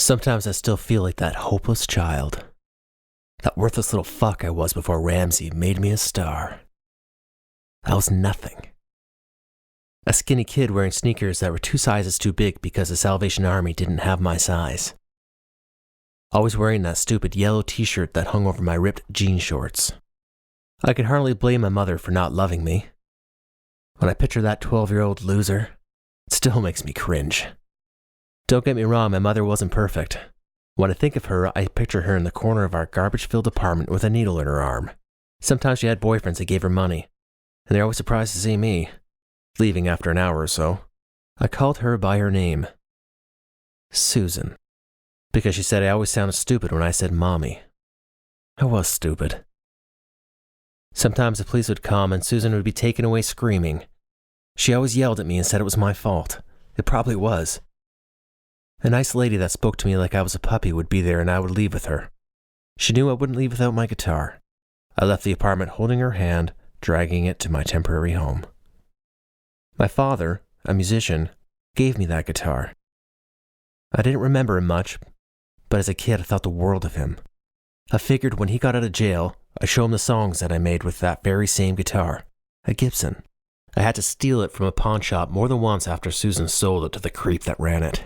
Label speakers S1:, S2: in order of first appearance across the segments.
S1: Sometimes I still feel like that hopeless child. That worthless little fuck I was before Ramsey made me a star. I was nothing. A skinny kid wearing sneakers that were 2 sizes too big because the Salvation Army didn't have my size. Always wearing that stupid yellow t-shirt that hung over my ripped jean shorts. I could hardly blame my mother for not loving me. When I picture that 12-year-old loser, it still makes me cringe. Don't get me wrong, my mother wasn't perfect. When I think of her, I picture her in the corner of our garbage-filled apartment with a needle in her arm. Sometimes she had boyfriends that gave her money, and they're always surprised to see me, leaving after an hour or so. I called her by her name, Susan, because she said I always sounded stupid when I said mommy. I was stupid. Sometimes the police would come and Susan would be taken away screaming. She always yelled at me and said it was my fault. It probably was. A nice lady that spoke to me like I was a puppy would be there and I would leave with her. She knew I wouldn't leave without my guitar. I left the apartment holding her hand, dragging it to my temporary home. My father, a musician, gave me that guitar. I didn't remember him much, but as a kid I thought the world of him. I figured when he got out of jail, I'd show him the songs that I made with that very same guitar, a Gibson. I had to steal it from a pawn shop more than once after Susan sold it to the creep that ran it.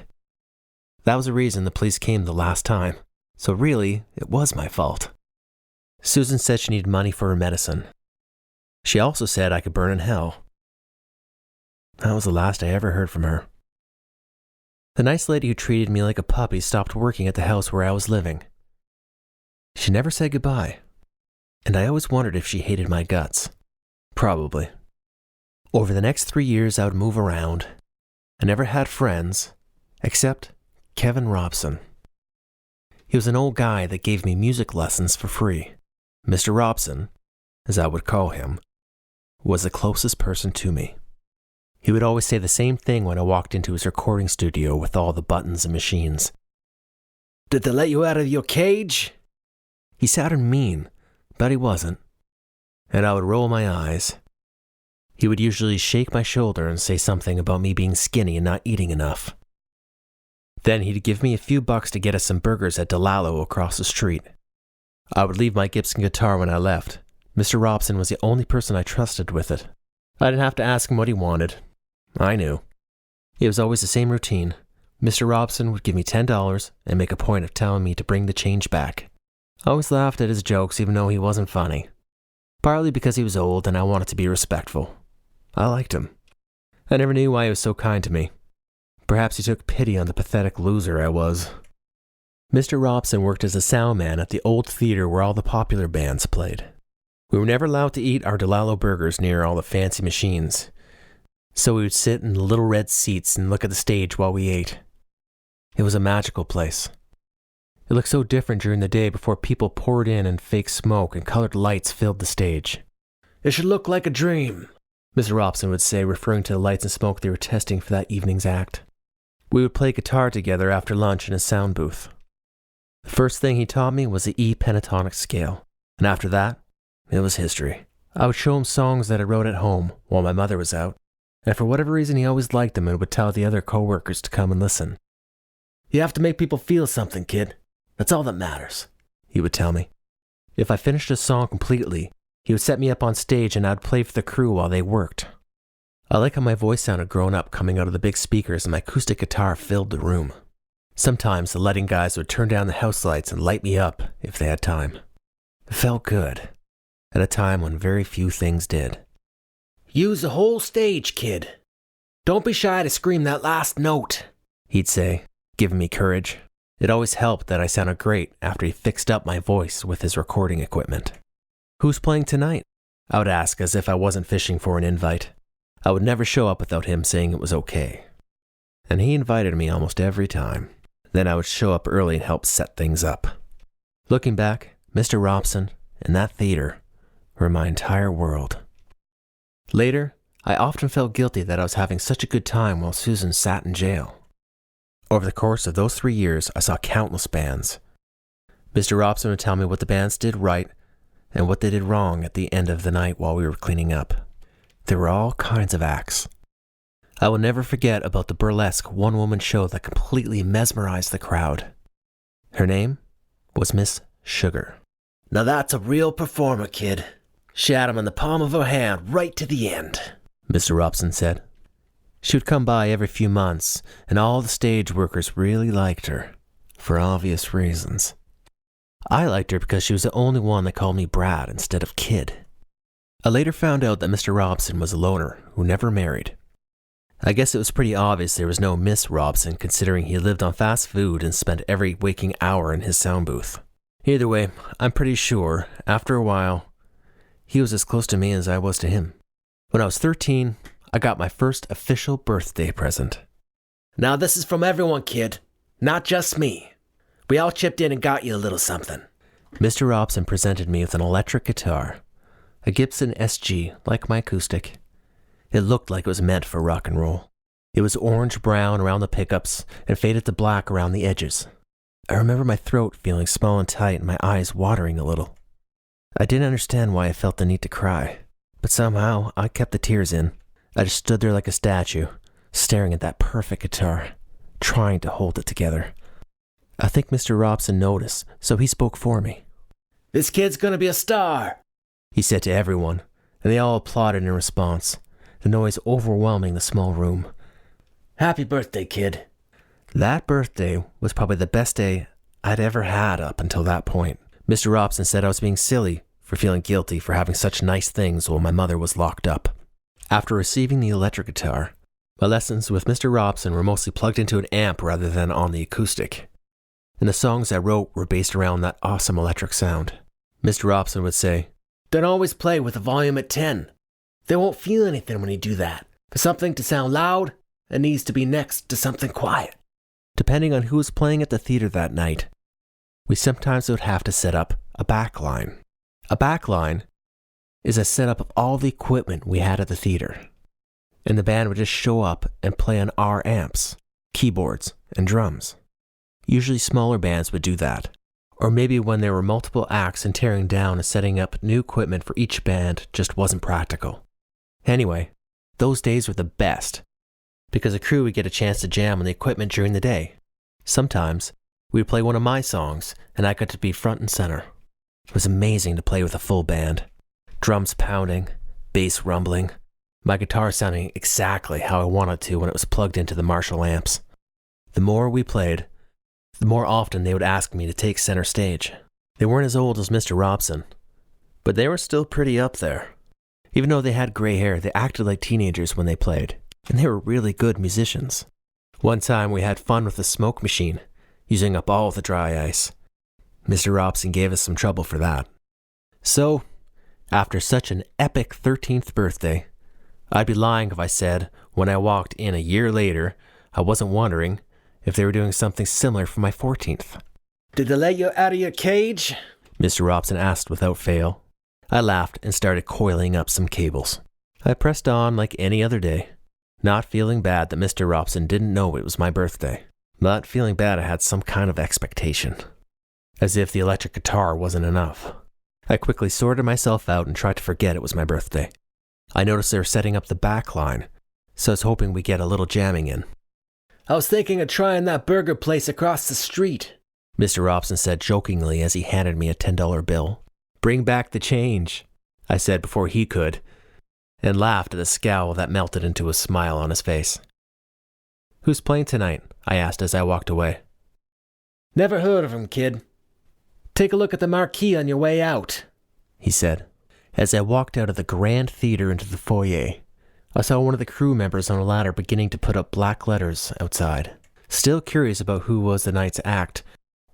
S1: That was the reason the police came the last time, so really, it was my fault. Susan said she needed money for her medicine. She also said I could burn in hell. That was the last I ever heard from her. The nice lady who treated me like a puppy stopped working at the house where I was living. She never said goodbye, and I always wondered if she hated my guts. Probably. Over the next 3 years, I would move around. I never had friends, except Kevin Robson. He was an old guy that gave me music lessons for free. Mr. Robson, as I would call him, was the closest person to me. He would always say the same thing when I walked into his recording studio with all the buttons and machines. "Did they let you out of your cage?" He sounded mean, but he wasn't. And I would roll my eyes. He would usually shake my shoulder and say something about me being skinny and not eating enough. Then he'd give me a few bucks to get us some burgers at DeLallo across the street. I would leave my Gibson guitar when I left. Mr. Robson was the only person I trusted with it. I didn't have to ask him what he wanted. I knew. It was always the same routine. Mr. Robson would give me $10 and make a point of telling me to bring the change back. I always laughed at his jokes even though he wasn't funny. Partly because he was old and I wanted to be respectful. I liked him. I never knew why he was so kind to me. Perhaps he took pity on the pathetic loser I was. Mr. Robson worked as a sound man at the old theater where all the popular bands played. We were never allowed to eat our DeLallo burgers near all the fancy machines, so we would sit in the little red seats and look at the stage while we ate. It was a magical place. It looked so different during the day before people poured in and fake smoke and colored lights filled the stage. "It should look like a dream," Mr. Robson would say, referring to the lights and smoke they were testing for that evening's act. We would play guitar together after lunch in his sound booth. The first thing he taught me was the E pentatonic scale, and after that, it was history. I would show him songs that I wrote at home while my mother was out, and for whatever reason he always liked them and would tell the other co-workers to come and listen. "You have to make people feel something, kid. That's all that matters," he would tell me. If I finished a song completely, he would set me up on stage and I'd play for the crew while they worked. I like how my voice sounded grown up coming out of the big speakers and my acoustic guitar filled the room. Sometimes the lighting guys would turn down the house lights and light me up if they had time. It felt good, at a time when very few things did. "Use the whole stage, kid. Don't be shy to scream that last note," he'd say, giving me courage. It always helped that I sounded great after he fixed up my voice with his recording equipment. "Who's playing tonight?" I would ask as if I wasn't fishing for an invite. I would never show up without him saying it was okay. And he invited me almost every time. Then I would show up early and help set things up. Looking back, Mr. Robson and that theater were my entire world. Later, I often felt guilty that I was having such a good time while Susan sat in jail. Over the course of those 3 years, I saw countless bands. Mr. Robson would tell me what the bands did right and what they did wrong at the end of the night while we were cleaning up. There were all kinds of acts. I will never forget about the burlesque one-woman show that completely mesmerized the crowd. Her name was Miss Sugar. Now that's a real performer, kid. She had him in the palm of her hand right to the end, Mr. Robson said. She would come by every few months, and all the stage workers really liked her, for obvious reasons. I liked her because she was the only one that called me Brad instead of Kid. I later found out that Mr. Robson was a loner who never married. I guess it was pretty obvious there was no Miss Robson, considering he lived on fast food and spent every waking hour in his sound booth. Either way, I'm pretty sure, after a while, he was as close to me as I was to him. When I was 13, I got my first official birthday present. Now this is from everyone, kid, not just me. We all chipped in and got you a little something. Mr. Robson presented me with an electric guitar, a Gibson SG, like my acoustic. It looked like it was meant for rock and roll. It was orange-brown around the pickups and faded to black around the edges. I remember my throat feeling small and tight and my eyes watering a little. I didn't understand why I felt the need to cry, but somehow I kept the tears in. I just stood there like a statue, staring at that perfect guitar, trying to hold it together. I think Mr. Robson noticed, so he spoke for me. "This kid's gonna be a star," he said to everyone, and they all applauded in response, the noise overwhelming the small room. "Happy birthday, kid." That birthday was probably the best day I'd ever had up until that point. Mr. Robson said I was being silly for feeling guilty for having such nice things while my mother was locked up. After receiving the electric guitar, my lessons with Mr. Robson were mostly plugged into an amp rather than on the acoustic, and the songs I wrote were based around that awesome electric sound. Mr. Robson would say, "Don't always play with the volume at 10. They won't feel anything when you do that. For something to sound loud, it needs to be next to something quiet." Depending on who was playing at the theater that night, we sometimes would have to set up a backline. A backline is a setup of all the equipment we had at the theater, and the band would just show up and play on our amps, keyboards, and drums. Usually smaller bands would do that, or maybe when there were multiple acts and tearing down and setting up new equipment for each band just wasn't practical. Anyway, those days were the best, because the crew would get a chance to jam on the equipment during the day. Sometimes, we would play one of my songs, and I got to be front and center. It was amazing to play with a full band. Drums pounding, bass rumbling, my guitar sounding exactly how I wanted to when it was plugged into the Marshall amps. The more we played, the more often they would ask me to take center stage. They weren't as old as Mr. Robson, but they were still pretty up there. Even though they had gray hair, they acted like teenagers when they played, and they were really good musicians. One time we had fun with the smoke machine, using up all the dry ice. Mr. Robson gave us some trouble for that. So, after such an epic 13th birthday, I'd be lying if I said, when I walked in a year later, I wasn't wondering if they were doing something similar for my 14th. "Did they let you out of your cage?" Mr. Robson asked without fail. I laughed and started coiling up some cables. I pressed on like any other day, not feeling bad that Mr. Robson didn't know it was my birthday, but feeling bad I had some kind of expectation. As if the electric guitar wasn't enough. I quickly sorted myself out and tried to forget it was my birthday. I noticed they were setting up the back line, so I was hoping we'd get a little jamming in. "I was thinking of trying that burger place across the street," Mr. Robson said jokingly as he handed me a $10 bill. "Bring back the change," I said before he could, and laughed at the scowl that melted into a smile on his face. "Who's playing tonight?" I asked as I walked away. "Never heard of him, kid. Take a look at the marquee on your way out," he said. As I walked out of the grand theater into the foyer, I saw one of the crew members on a ladder beginning to put up black letters outside. Still curious about who was the night's act,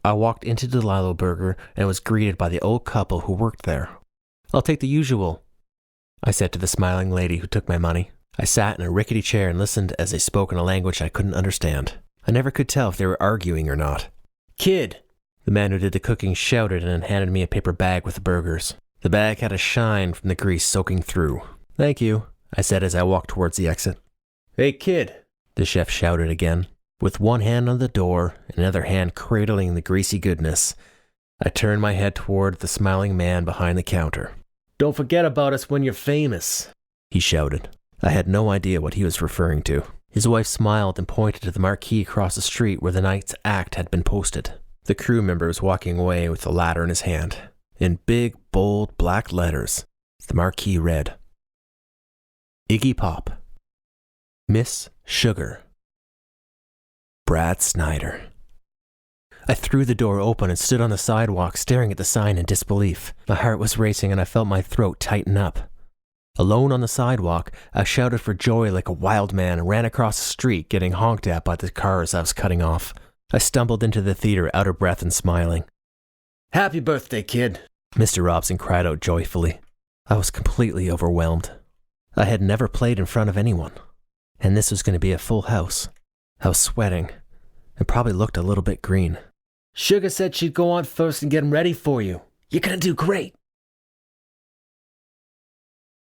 S1: I walked into the Lilo Burger and was greeted by the old couple who worked there. "I'll take the usual," I said to the smiling lady who took my money. I sat in a rickety chair and listened as they spoke in a language I couldn't understand. I never could tell if they were arguing or not. "Kid," the man who did the cooking shouted and handed me a paper bag with the burgers. The bag had a shine from the grease soaking through. "Thank you," I said as I walked towards the exit. "Hey, kid," the chef shouted again. With one hand on the door and another hand cradling the greasy goodness, I turned my head toward the smiling man behind the counter. "Don't forget about us when you're famous," he shouted. I had no idea what he was referring to. His wife smiled and pointed to the marquee across the street where the night's act had been posted. The crew member was walking away with the ladder in his hand. In big, bold, black letters, the marquee read, Iggy Pop, Miss Sugar, Brad Snyder. I threw the door open and stood on the sidewalk staring at the sign in disbelief. My heart was racing and I felt my throat tighten up. Alone on the sidewalk, I shouted for joy like a wild man and ran across the street getting honked at by the cars I was cutting off. I stumbled into the theater out of breath and smiling. "Happy birthday, kid," Mr. Robson cried out joyfully. I was completely overwhelmed. I had never played in front of anyone, and this was going to be a full house. I was sweating and probably looked a little bit green. "Sugar said she'd go on first and get him ready for you. You're going to do great."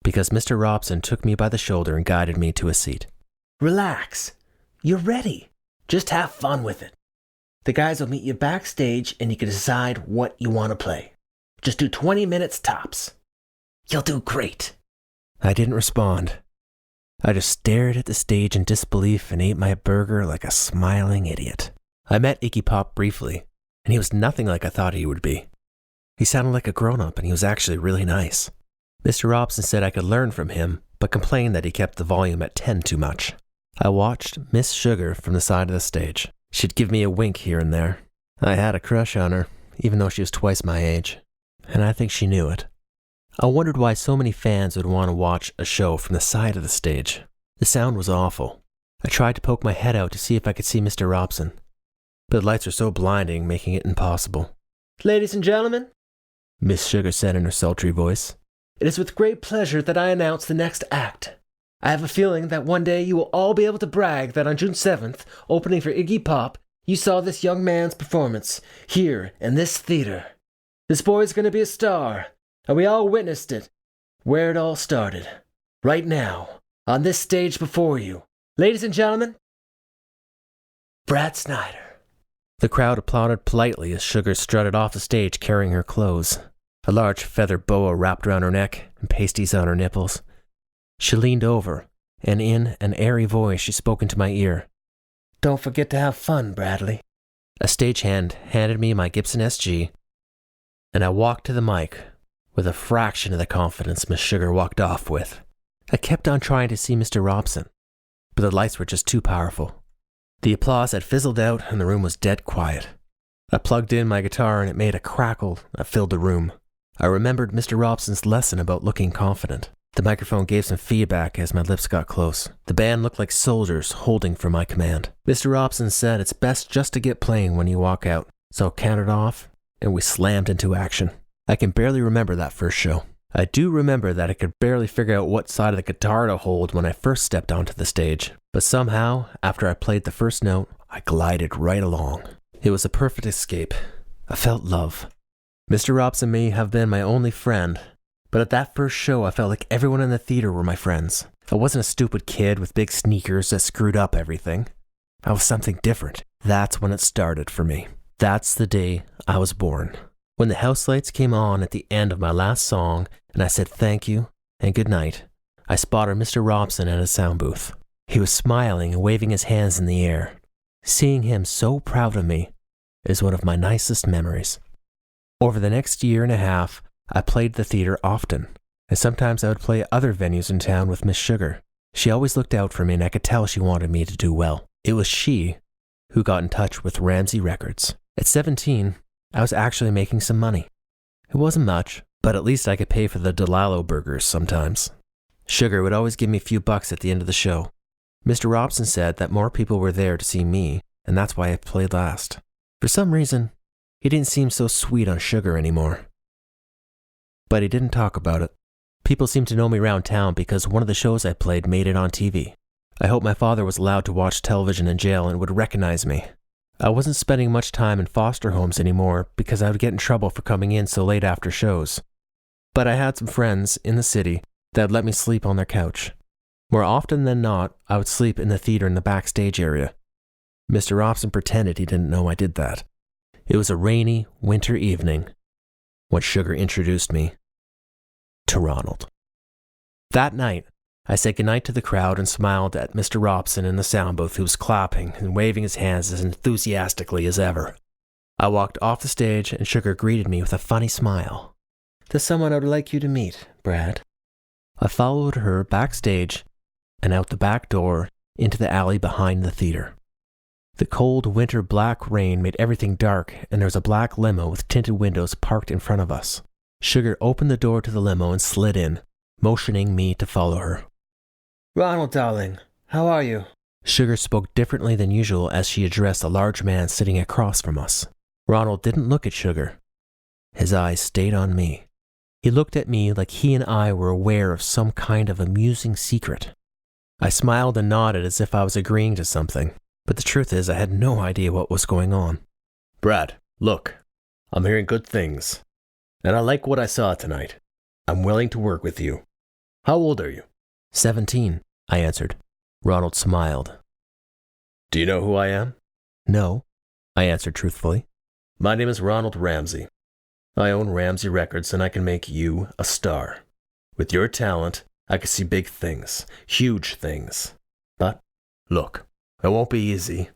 S1: Because Mr. Robson took me by the shoulder and guided me to a seat. "Relax. You're ready. Just have fun with it. The guys will meet you backstage and you can decide what you want to play. Just do 20 minutes tops. You'll do great." I didn't respond. I just stared at the stage in disbelief and ate my burger like a smiling idiot. I met Iggy Pop briefly, and he was nothing like I thought he would be. He sounded like a grown-up, and he was actually really nice. Mr. Robson said I could learn from him, but complained that he kept the volume at 10 too much. I watched Miss Sugar from the side of the stage. She'd give me a wink here and there. I had a crush on her, even though she was twice my age, and I think she knew it. I wondered why so many fans would want to watch a show from the side of the stage. The sound was awful. I tried to poke my head out to see if I could see Mr. Robson, but the lights were so blinding, making it impossible. "Ladies and gentlemen," Miss Sugar said in her sultry voice, "it is with great pleasure that I announce the next act. I have a feeling that one day you will all be able to brag that on June 7th, opening for Iggy Pop, you saw this young man's performance here in this theater. This boy's going to be a star, and we all witnessed it, where it all started. Right now, on this stage before you. Ladies and gentlemen, Brad Snyder." The crowd applauded politely as Sugar strutted off the stage carrying her clothes. A large feather boa wrapped around her neck and pasties on her nipples. She leaned over, and in an airy voice she spoke into my ear. "Don't forget to have fun, Bradley." A stagehand handed me my Gibson SG, and I walked to the mic with a fraction of the confidence Miss Sugar walked off with. I kept on trying to see Mr. Robson, but the lights were just too powerful. The applause had fizzled out and the room was dead quiet. I plugged in my guitar and it made a crackle that filled the room. I remembered Mr. Robson's lesson about looking confident. The microphone gave some feedback as my lips got close. The band looked like soldiers holding for my command. Mr. Robson said it's best just to get playing when you walk out, so I counted off and we slammed into action. I can barely remember that first show. I do remember that I could barely figure out what side of the guitar to hold when I first stepped onto the stage, but somehow, after I played the first note, I glided right along. It was a perfect escape. I felt love. Mr. Robson may have been my only friend, but at that first show I felt like everyone in the theater were my friends. I wasn't a stupid kid with big sneakers that screwed up everything. I was something different. That's when it started for me. That's the day I was born. When the house lights came on at the end of my last song and I said thank you and good night, I spotted Mr. Robson at his sound booth. He was smiling and waving his hands in the air. Seeing him so proud of me is one of my nicest memories. Over the next year and a half, I played the theater often, and sometimes I would play other venues in town with Miss Sugar. She always looked out for me and I could tell she wanted me to do well. It was she who got in touch with Ramsey Records. At 17, I was actually making some money. It wasn't much, but at least I could pay for the Delalo burgers sometimes. Sugar would always give me a few bucks at the end of the show. Mr. Robson said that more people were there to see me, and that's why I played last. For some reason, he didn't seem so sweet on Sugar anymore. But he didn't talk about it. People seemed to know me around town because one of the shows I played made it on TV. I hope my father was allowed to watch television in jail and would recognize me. I wasn't spending much time in foster homes anymore because I would get in trouble for coming in so late after shows. But I had some friends in the city that would let me sleep on their couch. More often than not, I would sleep in the theater in the backstage area. Mr. Robson pretended he didn't know I did that. It was a rainy winter evening when Sugar introduced me to Ronald. That night, I said goodnight to the crowd and smiled at Mr. Robson in the sound booth, who was clapping and waving his hands as enthusiastically as ever. I walked off the stage and Sugar greeted me with a funny smile. "There's someone I would like you to meet, Brad." I followed her backstage and out the back door into the alley behind the theater. The cold winter black rain made everything dark, and there was a black limo with tinted windows parked in front of us. Sugar opened the door to the limo and slid in, motioning me to follow her. "Ronald, darling, how are you?" Sugar spoke differently than usual as she addressed a large man sitting across from us. Ronald didn't look at Sugar. His eyes stayed on me. He looked at me like he and I were aware of some kind of amusing secret. I smiled and nodded as if I was agreeing to something, but the truth is I had no idea what was going on. "Brad, look, I'm hearing good things, and I like what I saw tonight. I'm willing to work with you. How old are you?" 17, I answered. Ronald smiled. "Do you know who I am?" "No," I answered truthfully. "My name is Ronald Ramsey. I own Ramsey Records, and I can make you a star. With your talent, I can see big things, huge things. But, look, it won't be easy.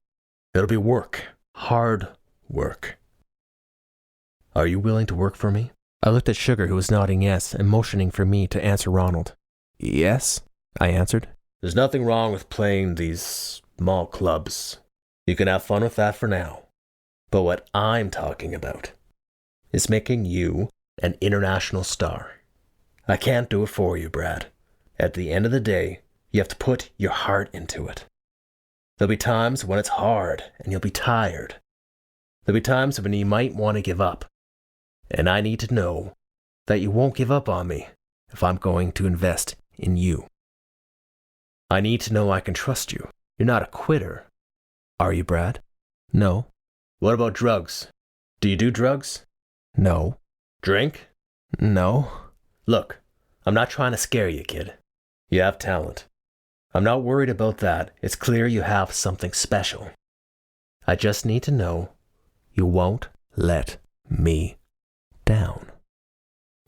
S1: It'll be work, hard work. Are you willing to work for me?" I looked at Sugar, who was nodding yes and motioning for me to answer Ronald. "Yes," I answered. "There's nothing wrong with playing these small clubs. You can have fun with that for now. But what I'm talking about is making you an international star. I can't do it for you, Brad. At the end of the day, you have to put your heart into it. There'll be times when it's hard and you'll be tired. There'll be times when you might want to give up. And I need to know that you won't give up on me if I'm going to invest in you. I need to know I can trust you. You're not a quitter. Are you, Brad?" "No." "What about drugs? Do you do drugs?" "No." "Drink?" "No." "Look, I'm not trying to scare you, kid. You have talent. I'm not worried about that. It's clear you have something special. I just need to know you won't let me down."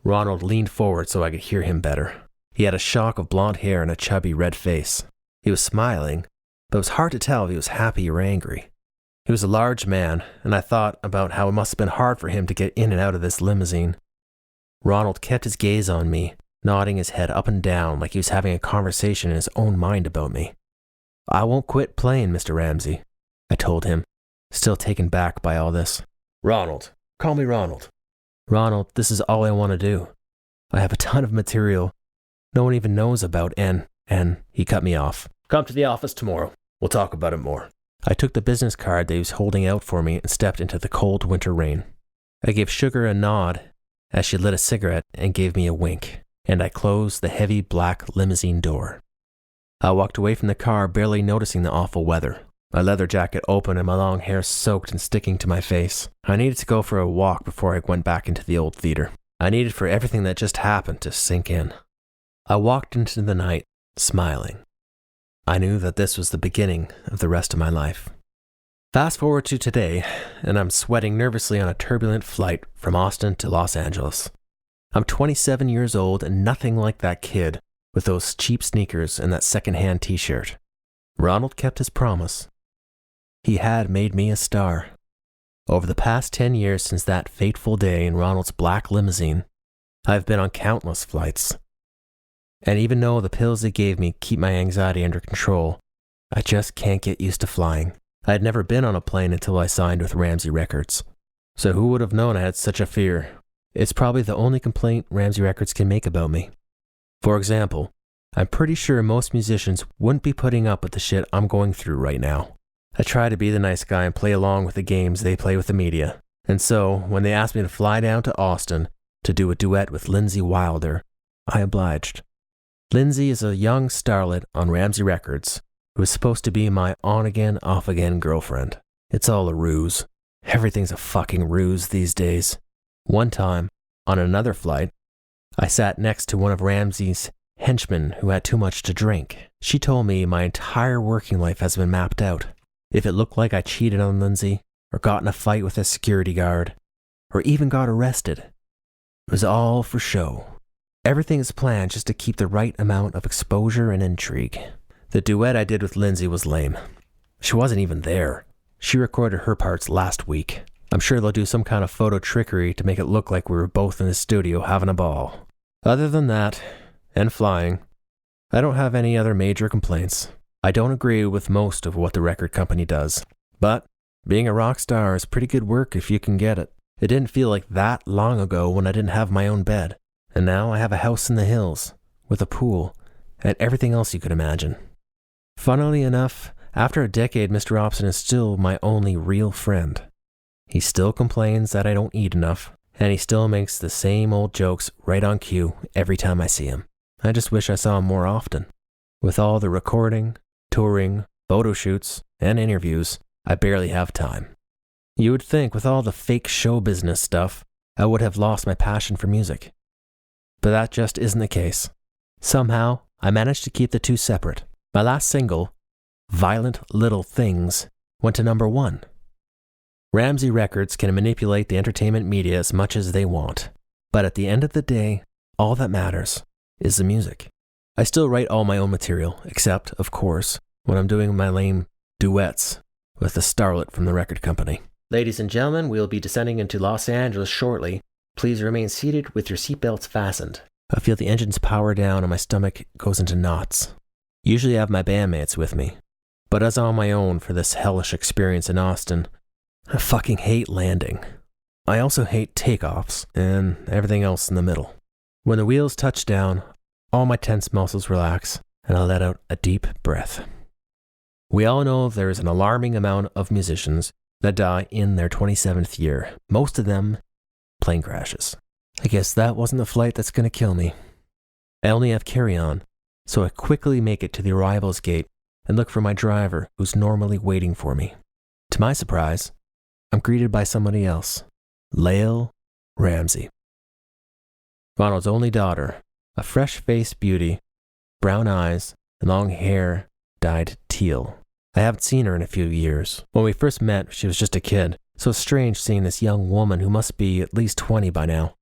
S1: Ronald leaned forward so I could hear him better. He had a shock of blonde hair and a chubby red face. He was smiling, but it was hard to tell if he was happy or angry. He was a large man, and I thought about how it must have been hard for him to get in and out of this limousine. Ronald kept his gaze on me, nodding his head up and down like he was having a conversation in his own mind about me. "I won't quit playing, Mr. Ramsey," I told him, still taken back by all this. "Ronald. Call me Ronald." "Ronald, this is all I want to do. I have a ton of material no one even knows about, and he cut me off. "Come to the office tomorrow. We'll talk about it more." I took the business card that he was holding out for me and stepped into the cold winter rain. I gave Sugar a nod as she lit a cigarette and gave me a wink, and I closed the heavy black limousine door. I walked away from the car, barely noticing the awful weather. My leather jacket open and my long hair soaked and sticking to my face. I needed to go for a walk before I went back into the old theater. I needed for everything that just happened to sink in. I walked into the night, smiling. I knew that this was the beginning of the rest of my life. Fast forward to today, and I'm sweating nervously on a turbulent flight from Austin to Los Angeles. I'm 27 years old and nothing like that kid with those cheap sneakers and that secondhand t-shirt. Ronald kept his promise. He had made me a star. Over the past 10 years since that fateful day in Ronald's black limousine, I've been on countless flights. And even though the pills they gave me keep my anxiety under control, I just can't get used to flying. I had never been on a plane until I signed with Ramsey Records. So who would have known I had such a fear? It's probably the only complaint Ramsey Records can make about me. For example, I'm pretty sure most musicians wouldn't be putting up with the shit I'm going through right now. I try to be the nice guy and play along with the games they play with the media. And so, when they asked me to fly down to Austin to do a duet with Lindsay Wilder, I obliged. Lindsay is a young starlet on Ramsey Records who is supposed to be my on-again, off-again girlfriend. It's all a ruse. Everything's a fucking ruse these days. One time, on another flight, I sat next to one of Ramsey's henchmen who had too much to drink. She told me my entire working life has been mapped out. If it looked like I cheated on Lindsay, or got in a fight with a security guard, or even got arrested, it was all for show. Everything is planned just to keep the right amount of exposure and intrigue. The duet I did with Lindsay was lame. She wasn't even there. She recorded her parts last week. I'm sure they'll do some kind of photo trickery to make it look like we were both in the studio having a ball. Other than that, and flying, I don't have any other major complaints. I don't agree with most of what the record company does, but being a rock star is pretty good work if you can get it. It didn't feel like that long ago when I didn't have my own bed, and now I have a house in the hills, with a pool, and everything else you could imagine. Funnily enough, after a decade, Mr. Robson is still my only real friend. He still complains that I don't eat enough, and he still makes the same old jokes right on cue every time I see him. I just wish I saw him more often. With all the recording, touring, photo shoots, and interviews, I barely have time. You would think with all the fake show business stuff, I would have lost my passion for music. But that just isn't the case. Somehow, I managed to keep the two separate. My last single, Violent Little Things, went to number 1. Ramsey Records can manipulate the entertainment media as much as they want, but at the end of the day, all that matters is the music. I still write all my own material, except, of course, when I'm doing my lame duets with the starlet from the record company. Ladies and gentlemen, we'll be descending into Los Angeles shortly. Please remain seated with your seatbelts fastened. I feel the engines power down and my stomach goes into knots. Usually I have my bandmates with me, but as I'm on my own for this hellish experience in Austin, I fucking hate landing. I also hate takeoffs and everything else in the middle. When the wheels touch down, all my tense muscles relax and I let out a deep breath. We all know there is an alarming amount of musicians that die in their 27th year. Most of them, plane crashes. I guess that wasn't the flight that's going to kill me. I only have carry-on, so I quickly make it to the arrivals gate and look for my driver who's normally waiting for me. To my surprise, I'm greeted by somebody else, Lael Ramsey. Ronald's only daughter, a fresh-faced beauty, brown eyes, and long hair dyed teal. I haven't seen her in a few years. When we first met, she was just a kid, so it's strange seeing this young woman who must be at least 20 by now.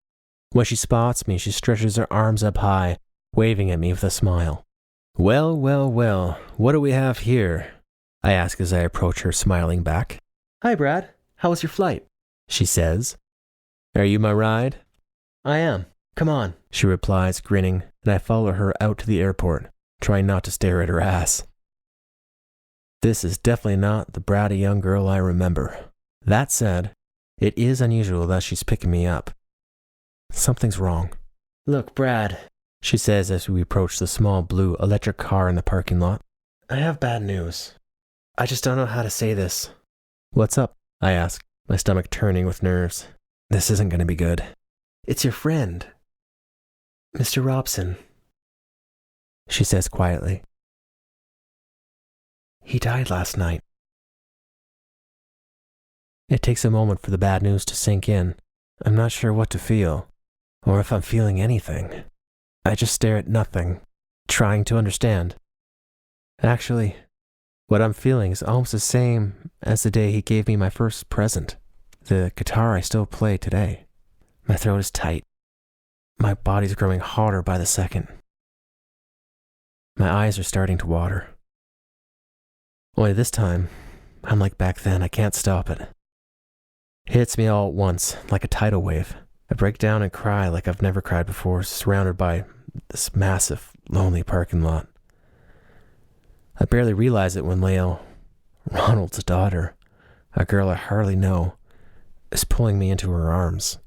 S1: When she spots me, she stretches her arms up high, waving at me with a smile. Well, well, well, what do we have here? I ask as I approach her, smiling back. Hi, Brad. How was your flight? She says. Are you my ride? I am. Come on, she replies, grinning, and I follow her out to the airport, trying not to stare at her ass. This is definitely not the bratty young girl I remember. That said, it is unusual that she's picking me up. Something's wrong. Look, Brad, she says as we approach the small blue electric car in the parking lot. I have bad news. I just don't know how to say this. What's up? I ask, my stomach turning with nerves. This isn't going to be good. It's your friend, Mr. Robson, she says quietly. He died last night. It takes a moment for the bad news to sink in. I'm not sure what to feel, or if I'm feeling anything. I just stare at nothing, trying to understand. Actually, what I'm feeling is almost the same as the day he gave me my first present, the guitar I still play today. My throat is tight. My body's growing hotter by the second. My eyes are starting to water. Only this time, I'm like back then, I can't stop it. It hits me all at once, like a tidal wave. I break down and cry like I've never cried before, surrounded by this massive, lonely parking lot. I barely realize it when Lael, Ronald's daughter, a girl I hardly know, is pulling me into her arms.